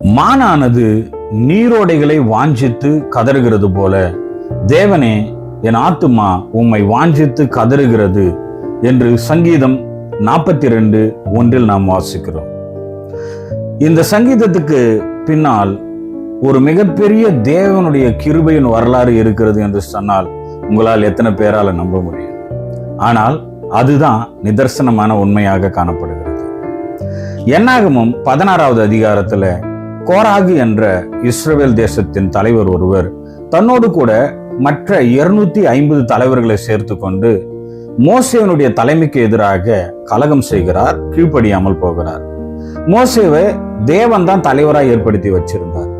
மானானது நீரோடைகளை வாஞ்சித்து கதறுகிறது போல, தேவனே என் ஆத்துமா உம்மை வாஞ்சித்து கதறுகிறது என்று சங்கீதம் 42:1 நாம் வாசிக்கிறோம். இந்த சங்கீதத்துக்கு பின்னால் ஒரு மிகப்பெரிய தேவனுடைய கிருபையின் வரலாறு இருக்கிறது என்று சொன்னால் உங்களால் எத்தனை பேரால நம்ப முடியும்? ஆனால் அதுதான் நிதர்சனமான உண்மையாக காணப்படுகிறது. என்னாகமம் 16வது அதிகாரத்துல கோராகு என்ற இஸ்ரவேல் தேசத்தின் தலைவர் ஒருவர் தன்னோடு கூட மற்ற 250 தலைவர்களை சேர்த்து கொண்டு மோசேவனுடைய தலைமைக்கு எதிராக கலகம் செய்கிறார், கீழ்ப்படியாமல் போகிறார். மோசேவை தேவன் தான் தலைவராக ஏற்படுத்தி வச்சிருந்தார்.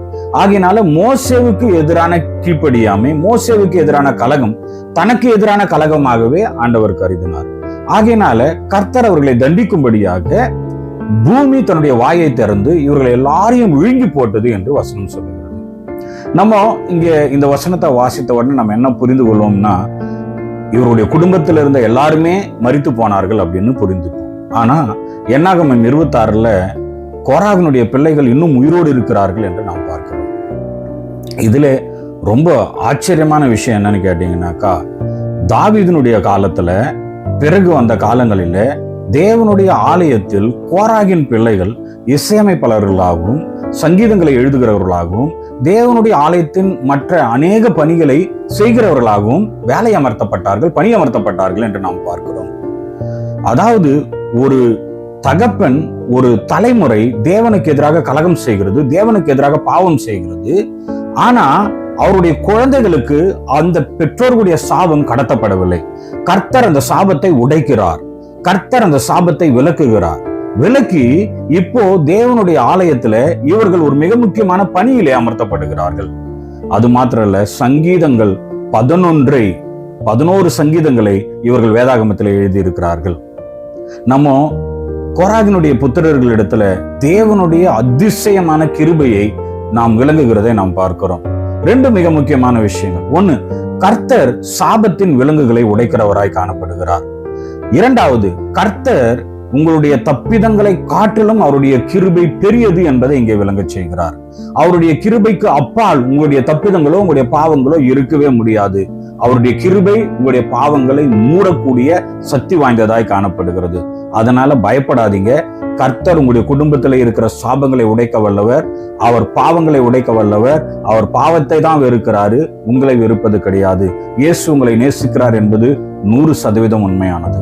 ஆகையினால மோசேவுக்கு எதிரான கீழ்ப்படியாமை, மோசேவுக்கு எதிரான கலகம் தனக்கு எதிரான கலகமாகவே ஆண்டவர் கருதினார். ஆகையினால கர்த்தர் அவர்களை தண்டிக்கும்படியாக பூமி தன்னுடைய வாயை திறந்து இவர்களை எல்லாரையும் விழுங்கி போட்டது என்று வசனம் சொல்லுகிறது. நம்ம இங்க இந்த வசனத்தை வாசித்த உடனே நம்ம என்ன புரிந்து கொள்வோம்னா, இவருடைய குடும்பத்தில் இருந்த எல்லாருமே மரித்து போனார்கள் அப்படின்னு புரிந்துப்போம். ஆனா என்னாகமம் 26ல கோராகினுடைய பிள்ளைகள் இன்னும் உயிரோடு இருக்கிறார்கள் என்று நாம் பார்க்கிறோம். இதுல ரொம்ப ஆச்சரியமான விஷயம் என்னன்னு கேட்டீங்கன்னாக்கா, தாவீதினுடைய காலத்துல பிறகு வந்த காலங்களில தேவனுடைய ஆலயத்தில் கோராகின் பிள்ளைகள் இசையமைப்பாளர்களாகவும் சங்கீதங்களை எழுதுகிறவர்களாகவும் தேவனுடைய ஆலயத்தின் மற்ற அநேக பணிகளை செய்கிறவர்களாகவும் வேலை அமர்த்தப்பட்டார்கள், பணி அமர்த்தப்பட்டார்கள் என்று நாம் பார்க்கிறோம். அதாவது ஒரு தகப்பன், ஒரு தலைமுறை தேவனுக்கு எதிராக கலகம் செய்கிறது, தேவனுக்கு எதிராக பாவம் செய்கிறது. ஆனா அவருடைய குழந்தைகளுக்கு அந்த பெற்றோர்களுடைய சாபம் கடத்தப்படவில்லை. கர்த்தர் அந்த சாபத்தை உடைக்கிறார், கர்த்தர் அந்த சாபத்தை விலக்குகிறார். விலக்கி இப்போ தேவனுடைய ஆலயத்துல இவர்கள் ஒரு மிக முக்கியமான பணியிலே அமர்த்தப்படுகிறார்கள். அது மாத்திரல்ல, சங்கீதங்கள் 11 சங்கீதங்களை இவர்கள் வேதாகமத்தில் எழுதியிருக்கிறார்கள். நம்ம கோராகினுடைய புத்திரர்களிடத்துல தேவனுடைய அதிசயமான கிருபையை நாம் விளங்குகிறதை நாம் பார்க்கிறோம். 2 மிக முக்கியமான விஷயங்கள். 1, கர்த்தர் சாபத்தின் விலங்குகளை உடைக்கிறவராய் காணப்படுகிறார். 2வது, கர்த்தர் உங்களுடைய தப்பிதங்களை காட்டிலும் அவருடைய கிருபை பெரியது என்பதை இங்கே விளங்க செய்கிறார். அவருடைய கிருபைக்கு அப்பால் உங்களுடைய தப்பிதங்களோ உங்களுடைய பாவங்களோ இருக்கவே முடியாது. அவருடைய கிருபை உங்களுடைய பாவங்களை மூடக்கூடிய சக்தி வாய்ந்ததாய் காணப்படுகிறது. அதனால பயப்படாதீங்க. கர்த்தர் உங்களுடைய குடும்பத்தில் இருக்கிற சாபங்களை உடைக்க வல்லவர், அவர் பாவங்களை உடைக்க வல்லவர். அவர் பாவத்தை தான் வெறுக்கிறாரு, உங்களை வெறுப்பது கிடையாது. இயேசு உங்களை நேசிக்கிறார் என்பது 100% உண்மையானது.